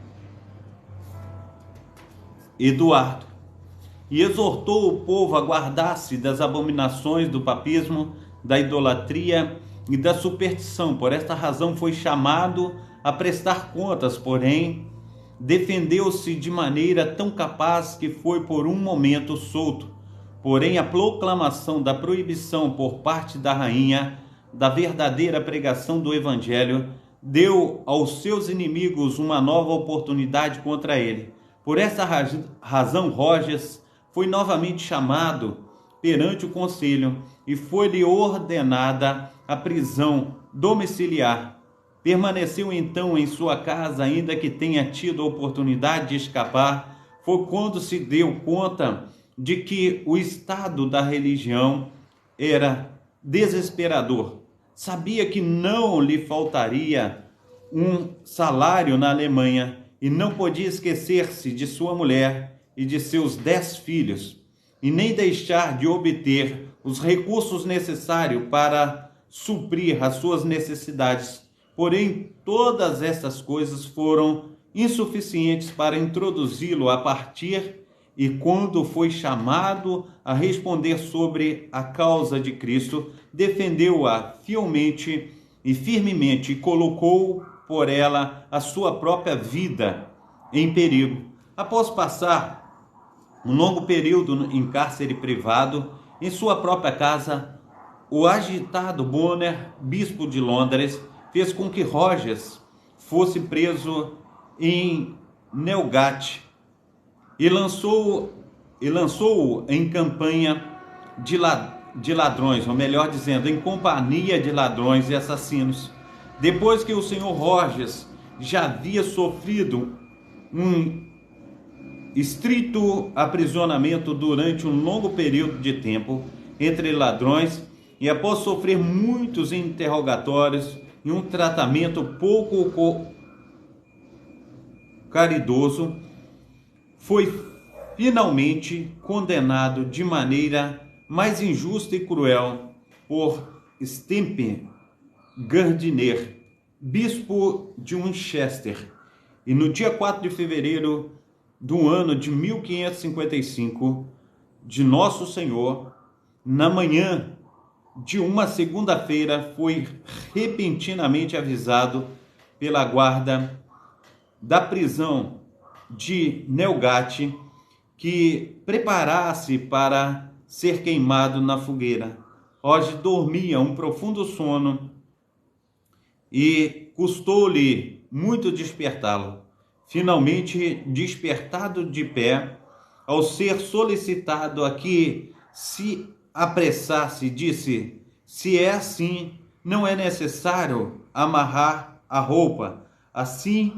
Eduardo, e exortou o povo a guardar-se das abominações do papismo, da idolatria e da superstição. Por esta razão foi chamado a prestar contas, porém defendeu-se de maneira tão capaz que foi por um momento solto. Porém, a proclamação da proibição por parte da rainha da verdadeira pregação do evangelho deu aos seus inimigos uma nova oportunidade contra ele. Por essa razão, Rogers foi novamente chamado perante o conselho e foi-lhe ordenada a prisão domiciliar. Permaneceu então em sua casa, ainda que tenha tido a oportunidade de escapar. Foi quando se deu conta de que o estado da religião era desesperador. Sabia que não lhe faltaria um salário na Alemanha e não podia esquecer-se de sua mulher e de seus 10 filhos, e nem deixar de obter os recursos necessários para suprir as suas necessidades. Porém, todas essas coisas foram insuficientes para introduzi-lo a partir, e quando foi chamado a responder sobre a causa de Cristo, defendeu-a fielmente e firmemente e colocou por ela a sua própria vida em perigo. Após passar um longo período em cárcere privado, em sua própria casa, o agitado Bonner, bispo de Londres, fez com que Rogers fosse preso em Newgate e lançou-o em campanha de ladrões, ou melhor dizendo, em companhia de ladrões e assassinos. Depois que o Sr. Rogers já havia sofrido um estrito aprisionamento durante um longo período de tempo entre ladrões, e após sofrer muitos interrogatórios e um tratamento pouco caridoso, foi finalmente condenado de maneira mais injusta e cruel por Stemper Gardiner, bispo de Winchester, e no dia 4 de fevereiro do ano de 1555, de Nosso Senhor, na manhã de uma segunda-feira, foi repentinamente avisado pela guarda da prisão de Nelgat que preparasse para ser queimado na fogueira. Roger dormia um profundo sono e custou-lhe muito despertá-lo. Finalmente, despertado de pé, ao ser solicitado a que se apressasse, disse: se é assim, não é necessário amarrar a roupa. Assim,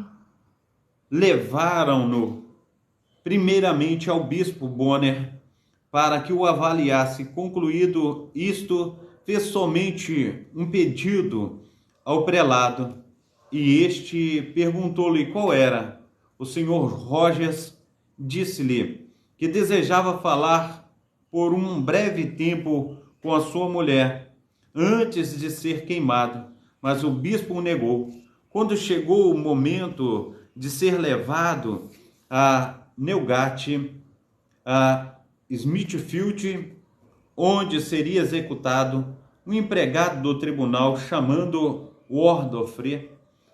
levaram-no primeiramente ao bispo Bonner para que o avaliasse. Concluído isto, fez somente um pedido ao prelado e este perguntou-lhe qual era. O senhor Rogers disse-lhe que desejava falar por um breve tempo com a sua mulher antes de ser queimado, mas o bispo o negou. Quando chegou o momento de ser levado a Nelgat, a Smithfield, onde seria executado, um empregado do tribunal, chamando Wardofre,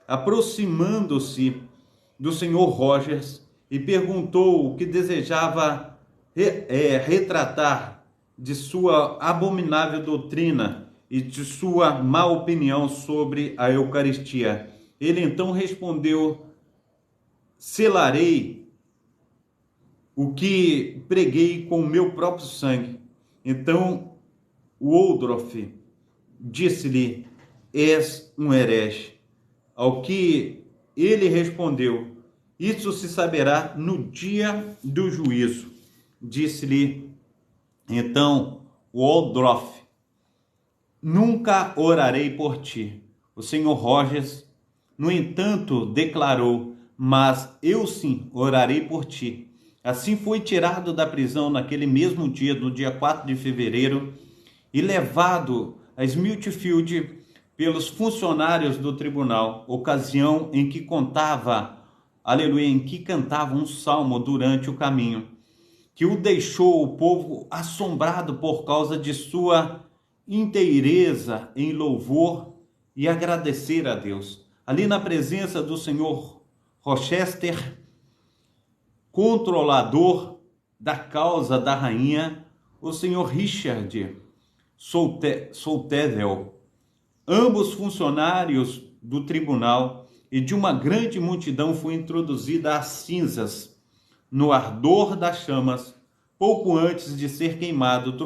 aproximando-se do senhor Rogers e perguntou o que desejava retratar de sua abominável doutrina e de sua má opinião sobre a Eucaristia. Ele então respondeu: selarei o que preguei com o meu próprio sangue. Então Woodruff disse-lhe: és um herege. Ao que ele respondeu: isso se saberá no dia do juízo. Disse-lhe então Woodruff: nunca orarei por ti. O senhor Rogers, no entanto, declarou: mas eu sim orarei por ti. Assim foi tirado da prisão naquele mesmo dia, no dia 4 de fevereiro, e levado a Smithfield pelos funcionários do tribunal, ocasião em que em que cantava um salmo durante o caminho, que o deixou o povo assombrado por causa de sua inteireza em louvor e agradecer a Deus. Ali na presença do senhor Rochester, controlador da causa da rainha, o senhor Richard Soltevel, ambos funcionários do tribunal, e de uma grande multidão foi introduzida às cinzas. No ardor das chamas, pouco antes de ser queimado,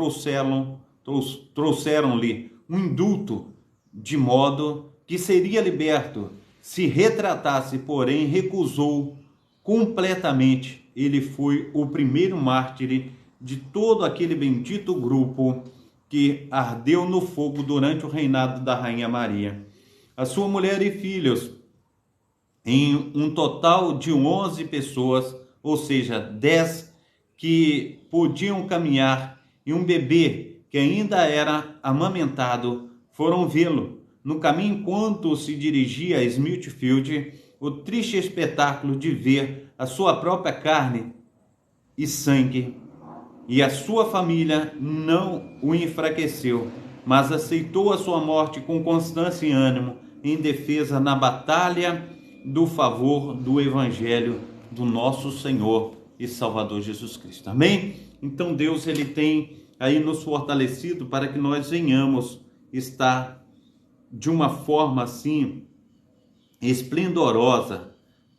trouxeram-lhe um indulto, de modo que seria liberto. Se retratasse, porém, recusou completamente. Ele foi o primeiro mártir de todo aquele bendito grupo que ardeu no fogo durante o reinado da Rainha Maria. A sua mulher e filhos, em um total de 11 pessoas, ou seja, 10 que podiam caminhar, e um bebê que ainda era amamentado, foram vê-lo no caminho enquanto se dirigia a Smithfield. O triste espetáculo de ver a sua própria carne e sangue, e a sua família não o enfraqueceu, mas aceitou a sua morte com constância e ânimo, em defesa na batalha do favor do Evangelho do nosso Senhor e Salvador Jesus Cristo. Amém? Então Deus, ele tem aí nos fortalecido para que nós venhamos estar de uma forma assim esplendorosa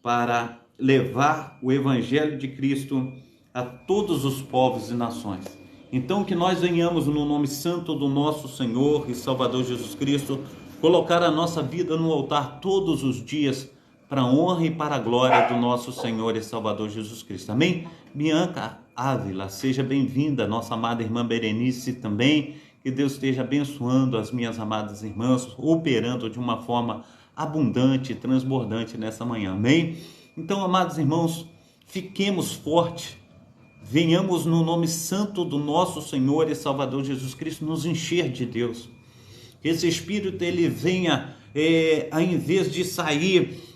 para levar o Evangelho de Cristo a todos os povos e nações. Então que nós venhamos no nome santo do nosso Senhor e Salvador Jesus Cristo, colocar a nossa vida no altar todos os dias, para a honra e para a glória do nosso Senhor e Salvador Jesus Cristo. Amém? Bianca Ávila, seja bem-vinda, nossa amada irmã Berenice também. Que Deus esteja abençoando as minhas amadas irmãs, operando de uma forma abundante, transbordante nessa manhã. Amém? Então, amados irmãos, fiquemos fortes, venhamos no nome santo do nosso Senhor e Salvador Jesus Cristo nos encher de Deus. Que esse Espírito, ele venha, ao invés de sair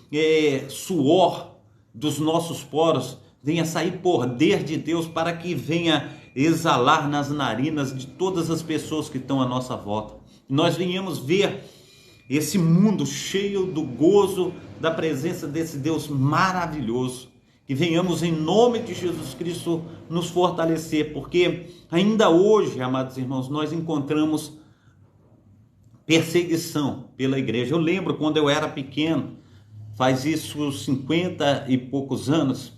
suor dos nossos poros, venha sair poder de Deus, para que venha exalar nas narinas de todas as pessoas que estão à nossa volta. Nós venhamos ver esse mundo cheio do gozo da presença desse Deus maravilhoso. Que venhamos em nome de Jesus Cristo nos fortalecer, porque ainda hoje, amados irmãos, nós encontramos perseguição pela igreja. Eu lembro quando eu era pequeno, faz isso 50 e poucos anos,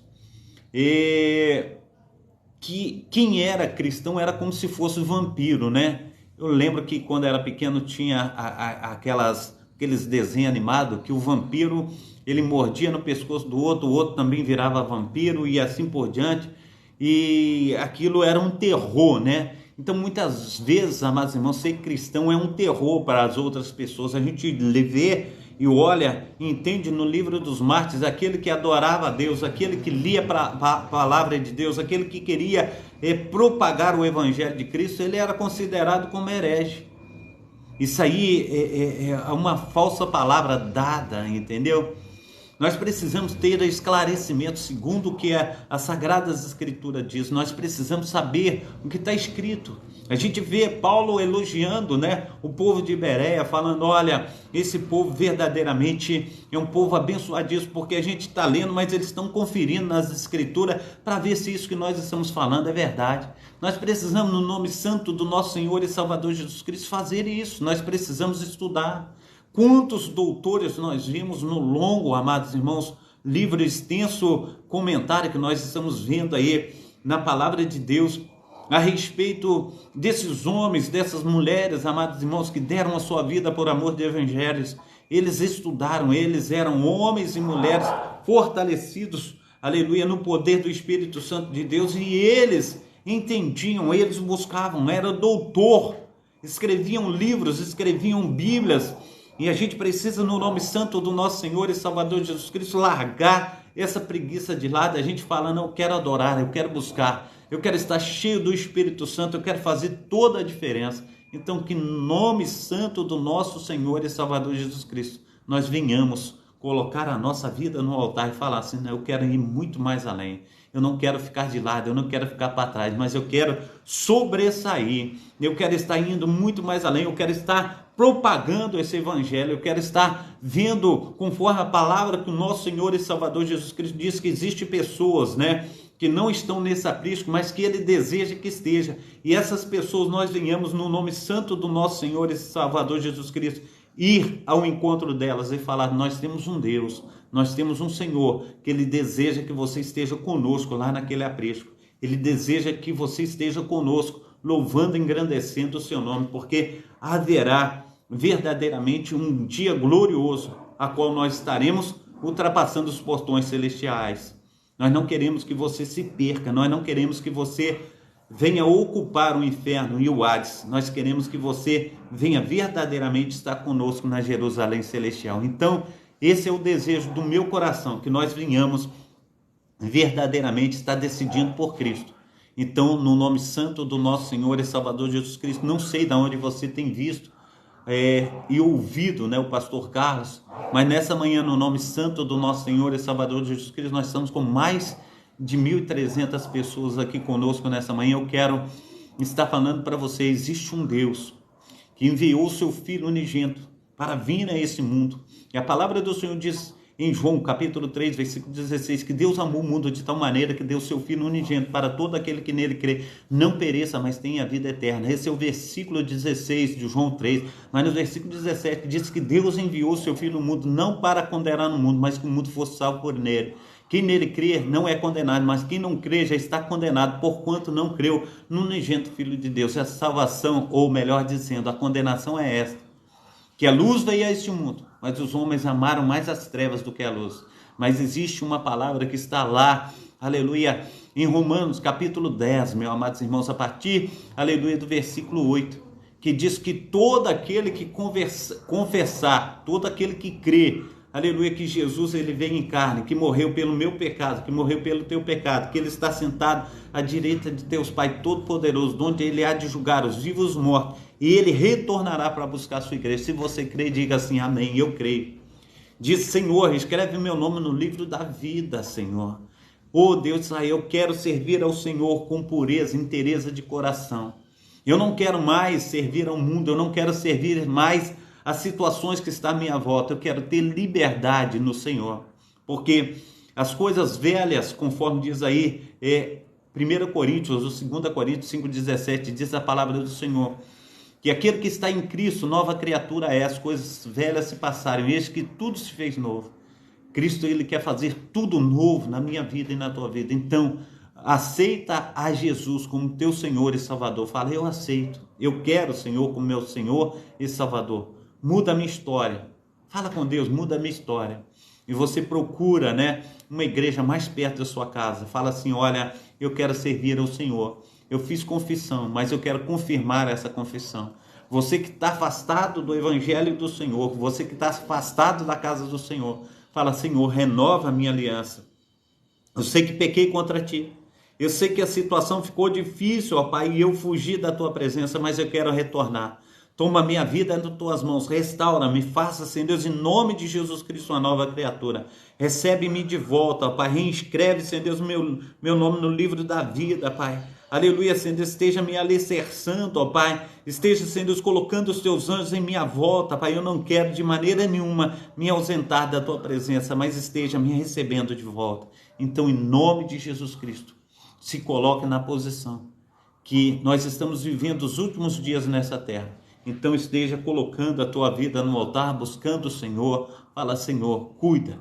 que quem era cristão era como se fosse vampiro, né? Eu lembro que quando eu era pequeno tinha aqueles desenhos animados que o vampiro, ele mordia no pescoço do outro, o outro também virava vampiro e assim por diante, e aquilo era um terror, né? Então muitas vezes, amados irmãos, ser cristão é um terror para as outras pessoas. A gente vê e olha, entende no livro dos mártires, aquele que adorava a Deus, aquele que lia a palavra de Deus, aquele que queria propagar o evangelho de Cristo, ele era considerado como herege. Isso aí é uma falsa palavra dada, entendeu? Nós precisamos ter esclarecimento segundo o que a Sagradas Escrituras diz. Nós precisamos saber o que está escrito. A gente vê Paulo elogiando, né, o povo de Bereia, falando, olha, esse povo verdadeiramente é um povo abençoadíssimo, porque a gente está lendo, mas eles estão conferindo nas Escrituras para ver se isso que nós estamos falando é verdade. Nós precisamos, no nome santo do nosso Senhor e Salvador Jesus Cristo, fazer isso. Nós precisamos estudar. Quantos doutores nós vimos no longo, amados irmãos, livro extenso, comentário que nós estamos vendo aí na palavra de Deus, a respeito desses homens, dessas mulheres, amados irmãos, que deram a sua vida por amor de evangelhos. Eles estudaram, eles eram homens e mulheres fortalecidos, aleluia, no poder do Espírito Santo de Deus, e eles entendiam, eles buscavam, era doutor, escreviam livros, escreviam bíblias. E a gente precisa, no nome santo do nosso Senhor e Salvador Jesus Cristo, largar essa preguiça de lado. A gente fala, não, eu quero adorar, eu quero buscar, eu quero estar cheio do Espírito Santo, eu quero fazer toda a diferença. Então, que no nome santo do nosso Senhor e Salvador Jesus Cristo, nós venhamos colocar a nossa vida no altar e falar assim, eu quero ir muito mais além. Eu não quero ficar de lado, eu não quero ficar para trás, mas eu quero sobressair. Eu quero estar indo muito mais além, eu quero estar propagando esse evangelho, eu quero estar vendo conforme a palavra que o nosso Senhor e Salvador Jesus Cristo diz que existem pessoas, né, que não estão nesse aprisco, mas que Ele deseja que esteja. E essas pessoas nós venhamos no nome santo do nosso Senhor e Salvador Jesus Cristo, ir ao encontro delas e falar, nós temos um Deus, nós temos um Senhor, que Ele deseja que você esteja conosco lá naquele aprisco. Ele deseja que você esteja conosco, louvando e engrandecendo o seu nome, porque haverá verdadeiramente um dia glorioso, a qual nós estaremos ultrapassando os portões celestiais. Nós não queremos que você se perca, nós não queremos que você venha ocupar o inferno e o Hades. Nós queremos que você venha verdadeiramente estar conosco na Jerusalém celestial. Então, esse é o desejo do meu coração, que nós venhamos verdadeiramente estar decidindo por Cristo. Então, no nome santo do nosso Senhor e Salvador Jesus Cristo, não sei de onde você tem visto e ouvido, né, o pastor Carlos, mas nessa manhã, no nome santo do nosso Senhor e Salvador Jesus Cristo, nós estamos com mais de 1.300 pessoas aqui conosco nessa manhã. Eu quero estar falando para você, existe um Deus que enviou o seu Filho unigênito para vir a esse mundo. E a palavra do Senhor diz em João capítulo 3, versículo 16, que Deus amou o mundo de tal maneira que deu o seu Filho unigênito para todo aquele que nele crê, não pereça, mas tenha a vida eterna. Esse é o versículo 16 de João 3, mas no versículo 17 diz que Deus enviou o seu Filho no mundo não para condenar o mundo, mas que o mundo fosse salvo por nele. Quem nele crer não é condenado, mas quem não crê já está condenado, porquanto não creu no unigênito Filho de Deus. A salvação, ou melhor dizendo, a condenação é esta, que a luz veio a este mundo, mas os homens amaram mais as trevas do que a luz. Mas existe uma palavra que está lá, aleluia, em Romanos capítulo 10, meus amados irmãos, a partir, aleluia, do versículo 8, que diz que todo aquele que confessar, todo aquele que crê, aleluia, que Jesus ele veio em carne, que morreu pelo meu pecado, que morreu pelo teu pecado, que ele está sentado à direita de Deus Pai Todo-Poderoso, onde ele há de julgar os vivos e os mortos, e ele retornará para buscar a sua igreja. Se você crê, diga assim, amém, eu creio. Diz, Senhor, escreve meu nome no livro da vida, Senhor. Oh Deus de Israel, eu quero servir ao Senhor com pureza, inteireza de coração. Eu não quero mais servir ao mundo, eu não quero servir mais às situações que estão à minha volta. Eu quero ter liberdade no Senhor. Porque as coisas velhas, conforme diz aí, 1 Coríntios, ou 2 Coríntios 5,17, diz a palavra do Senhor, que aquele que está em Cristo, nova criatura é, as coisas velhas se passaram, e eis que tudo se fez novo. Cristo, ele quer fazer tudo novo na minha vida e na tua vida. Então, aceita a Jesus como teu Senhor e Salvador. Fala, eu aceito, eu quero o Senhor como meu Senhor e Salvador. Muda a minha história. Fala com Deus, muda a minha história. E você procura, uma igreja mais perto da sua casa. Fala assim, olha, eu quero servir ao Senhor. Eu fiz confissão, mas eu quero confirmar essa confissão. Você que está afastado do Evangelho do Senhor, você que está afastado da casa do Senhor, fala, Senhor, renova a minha aliança. Eu sei que pequei contra ti. Eu sei que a situação ficou difícil, ó Pai, e eu fugi da tua presença, mas eu quero retornar. Toma minha vida nas tuas mãos, restaura-me, faça, Senhor Deus, em nome de Jesus Cristo, uma nova criatura. Recebe-me de volta, ó Pai, reinscreve, Senhor Deus, meu nome no livro da vida, Pai. Aleluia, Senhor Deus, esteja me alicerçando, ó Pai, esteja, Senhor Deus, colocando os teus anjos em minha volta, Pai. Eu não quero de maneira nenhuma me ausentar da tua presença, mas esteja me recebendo de volta. Então, em nome de Jesus Cristo, se coloque na posição que nós estamos vivendo os últimos dias nessa terra. Então esteja colocando a tua vida no altar, buscando o Senhor. Fala, Senhor, cuida,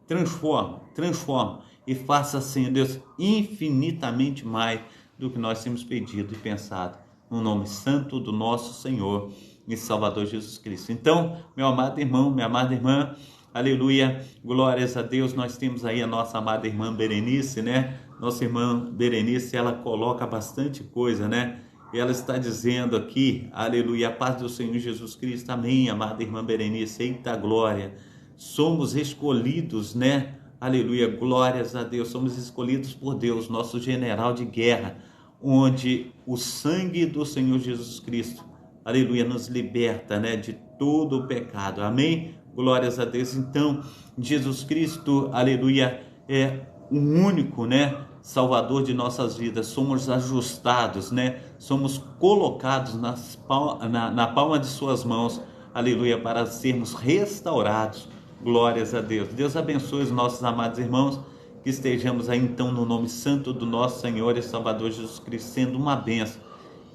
transforma e faça, Senhor Deus, infinitamente mais do que nós temos pedido e pensado. No nome santo do nosso Senhor e Salvador Jesus Cristo. Então, meu amado irmão, minha amada irmã, aleluia, glórias a Deus. Nós temos aí a nossa amada irmã Berenice, Nossa irmã Berenice, ela coloca bastante coisa, E ela está dizendo aqui, aleluia, a paz do Senhor Jesus Cristo, amém, amada irmã Berenice, eita glória, somos escolhidos, Aleluia, glórias a Deus, somos escolhidos por Deus, nosso general de guerra, onde o sangue do Senhor Jesus Cristo, aleluia, nos liberta, de todo o pecado, amém? Glórias a Deus. Então, Jesus Cristo, aleluia, é o único, Salvador de nossas vidas. Somos ajustados, Somos colocados na palma de suas mãos, aleluia, para sermos restaurados. Glórias a Deus. Deus abençoe os nossos amados irmãos, que estejamos aí então no nome santo do nosso Senhor e Salvador Jesus Cristo, sendo uma bênção.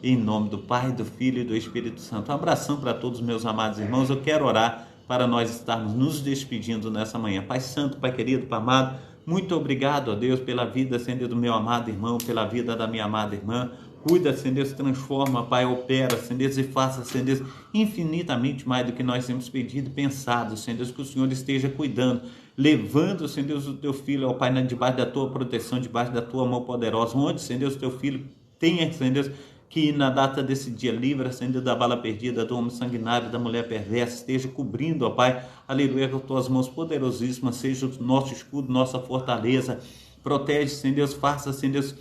Em nome do Pai, do Filho e do Espírito Santo. Um abração para todos os meus amados irmãos. Eu quero orar para nós estarmos nos despedindo nessa manhã. Pai Santo, Pai querido, Pai amado, muito obrigado, ó Deus, pela vida, Senhor Deus, do meu amado irmão, pela vida da minha amada irmã. Cuida, Senhor Deus, transforma, Pai, opera, Senhor Deus, e faça, Senhor Deus, infinitamente mais do que nós temos pedido e pensado, Senhor Deus, que o Senhor esteja cuidando, levando, Senhor Deus, o teu filho, ó Pai, debaixo da tua proteção, debaixo da tua mão poderosa, onde, Senhor Deus, o teu filho tenha, Senhor Deus, que na data desse dia livre, Senhor, da bala perdida, do homem sanguinário, da mulher perversa, esteja cobrindo, ó Pai, aleluia, com tuas mãos poderosíssimas, seja o nosso escudo, nossa fortaleza, protege, Senhor Deus, faça, Senhor Deus,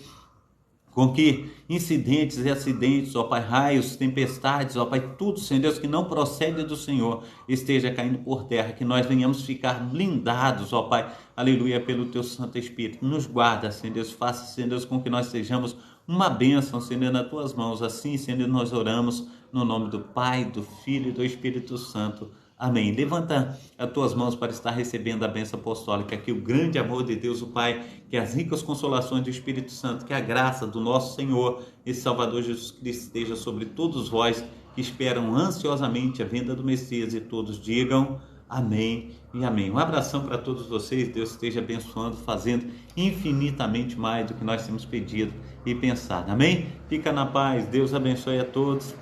com que incidentes e acidentes, ó Pai, raios, tempestades, ó Pai, tudo, Senhor Deus, que não procede do Senhor, esteja caindo por terra, que nós venhamos ficar blindados, ó Pai, aleluia, pelo Teu Santo Espírito. Nos guarda, Senhor Deus, faça, Senhor Deus, com que nós sejamos uma bênção, Senhor, nas Tuas mãos. Assim, Senhor, nós oramos no nome do Pai, do Filho e do Espírito Santo. Amém. Levanta as tuas mãos para estar recebendo a bênção apostólica, que o grande amor de Deus, o Pai, que as ricas consolações do Espírito Santo, que a graça do nosso Senhor e Salvador Jesus Cristo esteja sobre todos vós que esperam ansiosamente a vinda do Messias, e todos digam amém e amém. Um abração para todos vocês, Deus esteja abençoando, fazendo infinitamente mais do que nós temos pedido e pensado. Amém? Fica na paz, Deus abençoe a todos.